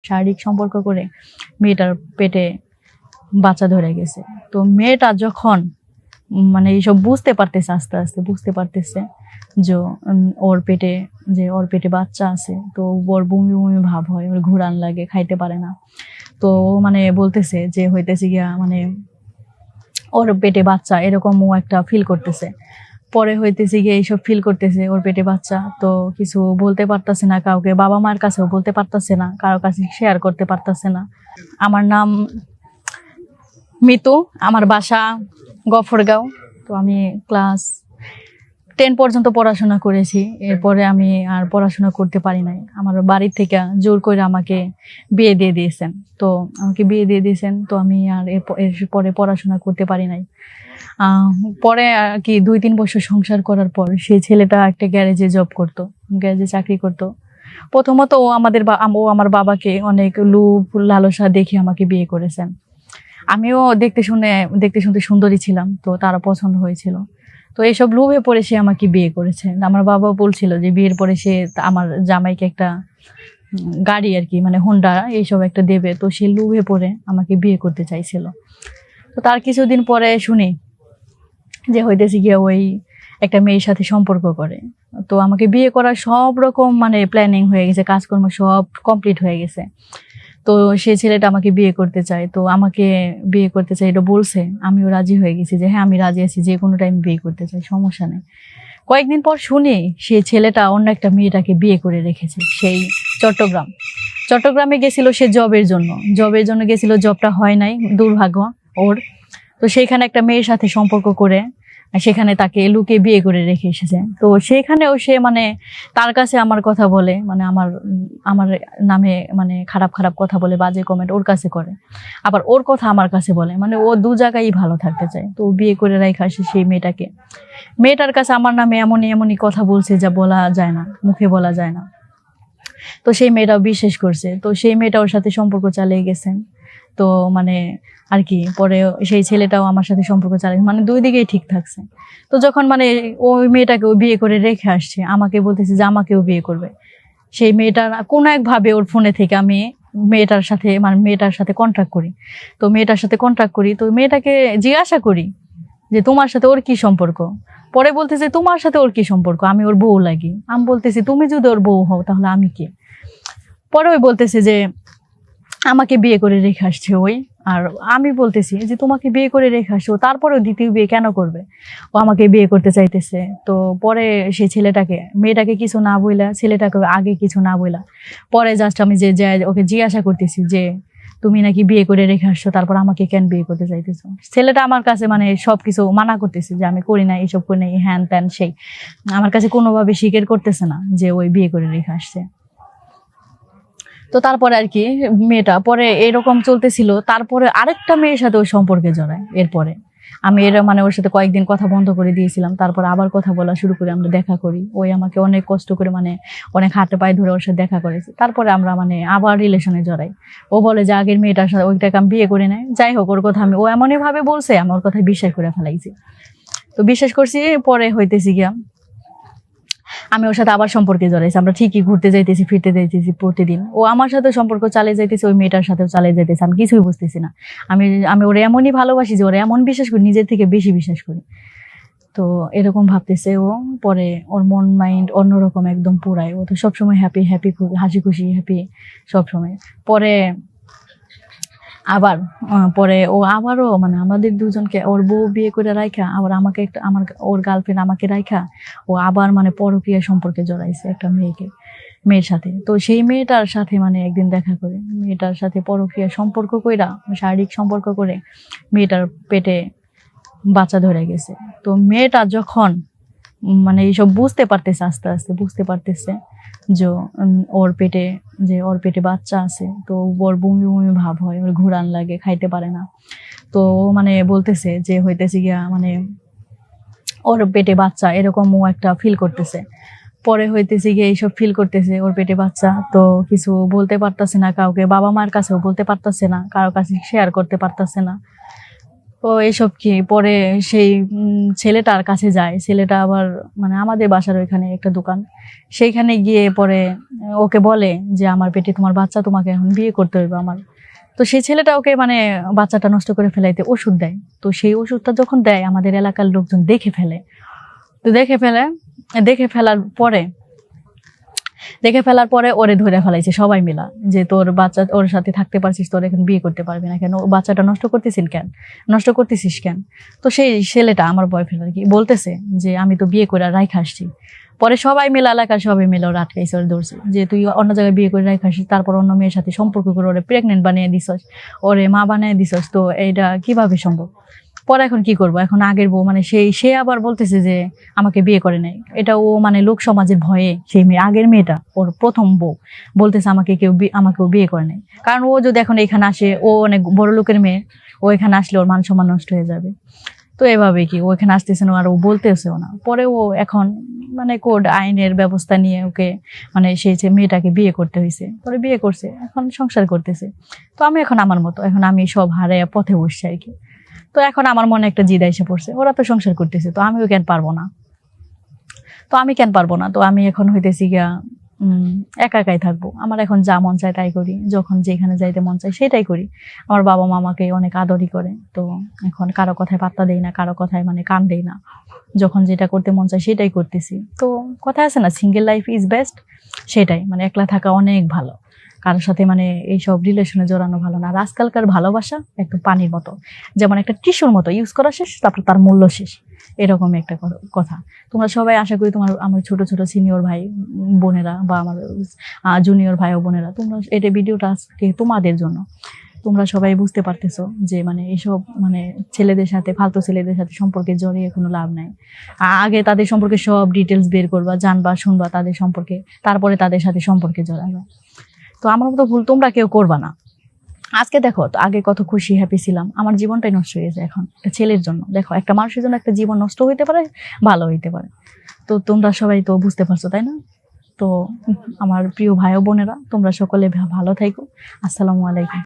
শারীরিক সম্পর্ক করে মেয়েটার পেটে বাচ্চা ধরে গেছে। তো মেয়েটা যখন মানে এইসব বুঝতে পারতেছে, আস্তে আস্তে বুঝতে পারতেছে যে ওর পেটে বাচ্চা আছে, তো ওর বমি বমি ভাব হয়, ওর ঘুরান লাগে, খাইতে পারে না। তো মানে বলতেছে যে হইতেছে গিয়া মানে ওর পেটে বাচ্চা এরকম ও একটা ফিল করতেছে। পরে হইতেছে গিয়ে এইসব ফিল করতেছে ওর পেটে বাচ্চা, তো কিছু বলতে পারতেছে না কাউকে, বাবা মার কাছেও বলতে পারতেছে না, কারো কাছে শেয়ার করতে পারতেছে না। আমার নাম মিতু, আমার বাসা গফরগাঁও। তো আমি ক্লাস 10 পর্যন্ত পড়াশোনা করেছি, এরপরে আমি আর পড়াশোনা করতে পারি নাই। আমার বাড়ির থেকে জোর করে আমাকে বিয়ে দিয়ে দিয়েছেন। তো আমাকে বিয়ে দিয়ে দিয়েছেন, তো আমি আর এরপরে পড়াশোনা করতে পারি নাই। পরে আর কি 2-3 বছর সংসার করার পর সেই ছেলেটা একটা গ্যারেজে জব করতো, গ্যারেজে চাকরি করতো। প্রথমত ও আমার বাবাকে অনেক লোভ লালসা দেখে আমাকে বিয়ে করেছেন। আমিও দেখতে শুনতে সুন্দরী ছিলাম, তো তারা পছন্দ হয়েছিল। তো এইসব লোভে পড়ে সে আমাকে বিয়ে করেছে। আমার বাবা বলছিল যে বিয়ের পরে সে আমার জামাইকে একটা গাড়ি আর কি মানে হোন্ডা এইসব একটা দেবে, তো সে লোভে পড়ে আমাকে বিয়ে করতে চাইছিল। তো তার কিছুদিন পরে শুনি যে হইতেছে গিয়ে ওই একটা মেয়ের সাথে সম্পর্ক করে। তো আমাকে বিয়ে করার সব রকম মানে প্ল্যানিং হয়ে গেছে, কাজকর্ম সব কমপ্লিট হয়ে গেছে। তো সে ছেলেটা আমাকে বিয়ে করতে চায়, তো আমাকে বিয়ে করতে চাই এটা বলছে, আমিও রাজি হয়ে গেছি যে হ্যাঁ আমি রাজি আছি, যে কোনো টাইম বিয়ে করতে চাই, সমস্যা নেই। কয়েকদিন পর শুনি সেই ছেলেটা অন্য একটা মেয়েটাকে বিয়ে করে রেখেছে। সেই চট্টগ্রামে গেছিল সে জবের জন্য গেছিল, জবটা হয় নাই, দুর্ভাগ্য ওর। তো সেইখানে একটা মেয়ের সাথে সম্পর্ক করে সেখানে তাকে লুকিয়ে বিয়ে করে রেখে এসেছে। তো সেখানেও সে মানে তার কাছে আমার কথা বলে, মানে আমার নামে মানে খারাপ খারাপ কথা বলে, বাজে কমেন্ট ওর কাছে করে, আবার ওর কথা আমার কাছে বলে, মানে ও দু জায়গায় ভালো থাকতে চায়। তো বিয়ে করে রেখে আসে সেই মেয়েটার কাছে আমার নামে এমনই কথা বলছে যা বলা যায় না, মুখে বলা যায় না। তো সেই মেয়েটাও বিশ্বাস করছে, তো সেই মেয়েটা ওর সাথে সম্পর্ক চালিয়ে গেছেন। তো মানে আর কি পরে সেই ছেলেটাও আমার সাথে সম্পর্ক চালিয়ে, মানে দুই দিকেই ঠিক থাকছে। তো যখন মানে ওই মেয়েটাকে বিয়ে করে রেখে আসছে, আমাকে বলতেছে যে আমাকেও বিয়ে করবে। সেই মেয়েটার কোনো একভাবে ওর ফোনে থেকে আমি মেয়েটার সাথে কন্ট্যাক্ট করি। তো মেয়েটাকে জিজ্ঞাসা করি যে তোমার সাথে ওর কি সম্পর্ক। পরে বলতেছে তোমার সাথে ওর কি সম্পর্ক, আমি ওর বউ লাগি। আমি বলতেছি তুমি যদি ওর বউ হও তাহলে আমি কে। পরে ওই বলতেছে যে আমাকে বিয়ে করে রেখে আসছে ওই। আর আমি বলতেছি যে তোমাকে বিয়ে করে রেখে আসছো, তারপরেও দ্বিতীয় বিয়ে কেন করবে, ও আমাকে বিয়ে করতে চাইতেছে। তো পরে সেই মেয়েটাকে কিছু না বইলা, ছেলেটাকে আগে কিছু না বইলা, পরে জাস্ট আমি যে ওকে জিজ্ঞাসা করতেছি যে তুমি নাকি বিয়ে করে রেখে আসছো, তারপর আমাকে কেন বিয়ে করতে চাইতেছো। ছেলেটা আমার কাছে মানে সবকিছু মানা করতেছে যে আমি করি না, এইসব করি না, হ্যান ত্যান সেই, আমার কাছে কোনোভাবে স্বীকার করতেছে না যে ওই বিয়ে করে রেখে আসছে। তো তারপরে আর কি মেয়েটা পরে এরকম চলতেছিল, তারপরে আরেকটা মেয়ের সাথে ওই সম্পর্কে জড়ায়। এরপরে আমি মানে ওর সাথে কয়েকদিন কথা বন্ধ করে দিয়েছিলাম, তারপর আবার কথা বলা শুরু করে, আমরা দেখা করি। ওই আমাকে অনেক কষ্ট করে মানে অনেক হাতে পায়ে ধরে ওর সাথে দেখা করেছে, তারপরে আমরা মানে আবার রিলেশনে জড়াই। ও বলে যে আগের মেয়েটার সাথে ওইটাকে আমি বিয়ে করে নেয়। যাই হোক, ওর কথা ও এমনই ভাবে বলছে, আমি ওর কথা বিশ্বাস করে ফেলাইছি। তো বিশ্বাস করছি, পরে হইতেছি গিয়া আমি ওর সাথে আবার সম্পর্কে জড়াইছি। আমরা ঠিকই ঘুরতে যাইতেছি, ফিরতে যাইতেছি প্রতিদিন। ও আমার সাথে সম্পর্ক চালিয়ে যাইতেছে, ওই মেয়েটার সাথেও চালিয়ে যাইতেছে। আমি কিছুই বুঝতেছি না। আমি ওরা এমনই ভালোবাসি যে ওরা এমন বিশ্বাস করি, নিজের থেকে বেশি বিশ্বাস করি। তো এরকম ভাবতেছে ও। পরে ওর মন মাইন্ড অন্যরকম একদম পুরাই। ও তো সবসময় হ্যাপি, হাসি খুশি, হ্যাপি সবসময়। পরে ও আবারও মানে আমাদের দুজনকে, ওর বউ বিয়ে করে রাখা, আবার আমাকে ওর গার্লফ্রেন্ড আমাকে রাখা, ও আবার মানে পরকীয়া সম্পর্কে জড়াইছে একটা মেয়ের সাথে। তো সেই মেয়েটার সাথে মানে একদিন দেখা করে, মেয়েটার সাথে পরকীয়া সম্পর্ক কইরা, শারীরিক সম্পর্ক করে মেয়েটার পেটে বাচ্চা ধরে গেছে। তো মেয়েটা যখন মানে এইসব বুঝতে পারতেছে, আস্তে আস্তে বুঝতে পারতেছে যে ওর পেটে বাচ্চা আছে, তো ওর বমি বমি ভাব হয়, ওর ঘুরান লাগে, খাইতে পারে না। তো মানে বলতেছে যে হইতেছে গিয়া মানে ওর পেটে বাচ্চা এরকম ও একটা ফিল করতেছে। পরে হইতেছে গিয়ে এইসব ফিল করতেছে ওর পেটে বাচ্চা, তো কিছু বলতে পারতেছে না কাউকে, বাবা মার কাছেও বলতে পারতেছে না, কারো কাছে শেয়ার করতে পারতেছে না। তো এইসব কি পরে সেই ছেলেটার কাছে যায়, ছেলেটা আবার মানে আমাদের বাসার ওইখানে একটা দোকান, সেইখানে গিয়ে পরে ওকে বলে যে আমার পেটে তোমার বাচ্চা, তোমাকে এখন বিয়ে করতে হইবে আমার। তো সেই ছেলেটা ওকে মানে বাচ্চাটা নষ্ট করে ফেলাইতে ওষুধ দেয়। তো সেই ওষুধটা যখন দেয় আমাদের এলাকার লোকজন দেখে ফেলে। তো দেখে ফেলার পরে ওরে ধরে ফেলাইছে সবাই মিলা, যে তোর বাচ্চা ওর সাথে থাকতে পারছিস, তোর এখন বিয়ে করতে পারবি না কেন, বাচ্চাটা নষ্ট করতেছিস কেন। তো সেই ছেলেটা আমার বয়ফ্রেন্ড আর কি বলতেছে যে আমি তো বিয়ে করে রাইখা আসছি। পরে সবাই মিলে এলাকার সবাই মিলে ওর আটকাইছে, ওর ধরছে যে তুই অন্য জায়গায় বিয়ে করে রাইখা আসিস, তারপর অন্য মেয়ের সাথে সম্পর্ক করে ওরে প্রেগনেন্ট বানিয়ে দিছস, ওরে মা বানিয়ে দিছস, তো এইটা কিভাবে সম্ভব। পরে এখন কি করবো, এখন আগের বউ মানে সে আবার বলতেছে যে আমাকে বিয়ে করে নাই। এটা ও মানে লোক সমাজের ভয়ে, সেই আগের মেয়েটা ওর প্রথম বউ বলতেছে আমাকেও বিয়ে করে নাই। কারণ ও যদি এখন এখানে আসে, ও অনেক বড় লোকের মেয়ে, ও এখানে আসলে ওর মান সম্মান নষ্ট হয়ে যাবে। তো এভাবে কি ও এখানে আসতেছে না আর ও বলতেছেও না। পরে ও এখন মানে কোর্ট আইনের ব্যবস্থা নিয়ে ওকে মানে সেই যে মেয়েটাকে বিয়ে করতে হয়েছে, পরে বিয়ে করছে, এখন সংসার করতেছে। তো আমি এখন আমার মতো, এখন আমি সব হারাইয়া পথে বসছি আর কি। তো এখন আমার মনে একটা জিদ এসে পড়ছে, ওরা তো সংসার করতেছে, তো আমিও কেন পারবো না। তো আমি এখন হইতেছি গিয়া একা একাই থাকবো। আমার এখন যা মন চায় তাই করি, যখন যেখানে যাইতে মন চায় সেটাই করি। আমার বাবা মা আমাকে অনেক আদরই করে, তো এখন কারো কথায় পাত্তা দেই না, কারো কথায় মানে কান দেই না, যখন যেটা করতে মন চায় সেটাই করতেছি। তো কথা আছে না, সিঙ্গেল লাইফ ইজ বেস্ট, সেটাই মানে একলা থাকা অনেক ভালো, কারোর সাথে মানে এইসব রিলেশনে জড়ানো ভালো না। আর আজকালকার ভালোবাসা একদম পানির মতো, যেমন একটা টিস্যুর মতো, ইউজ করা শেষ তারপর তার মূল্য শেষ, এরকমই একটা কথা। তোমরা সবাই আশা করি আমার ছোট ছোট সিনিয়র ভাই বোনেরা বা আমার জুনিয়র ভাই ও বোনেরা, তোমরা এটা ভিডিওটা আজকে তোমাদের জন্য, তোমরা সবাই বুঝতে পারতেছো যে মানে এইসব মানে ফালতু ছেলেদের সাথে সম্পর্কে জড়িয়ে কোনো লাভ নাই। আগে তাদের সম্পর্কে সব ডিটেলস বের করবা, জানবা শুনবা তাদের সম্পর্কে, তারপরে তাদের সাথে সম্পর্কে জড়াবা। তো আমার মতো ভুল তোমরা কেউ করবা না। আজকে দেখো, তো আগে কত খুশি হ্যাপি ছিলাম, আমার জীবনটাই নষ্ট হয়ে যায় এখন একটা ছেলের জন্য। দেখো, একটা মানুষের জন্য একটা জীবন নষ্ট হইতে পারে, ভালো হইতে পারে। তো তোমরা সবাই তো বুঝতে পারছো, তাই না? তো আমার প্রিয় ভাই ও বোনেরা, তোমরা সকলে ভালো থাকো। আসসালামু আলাইকুম।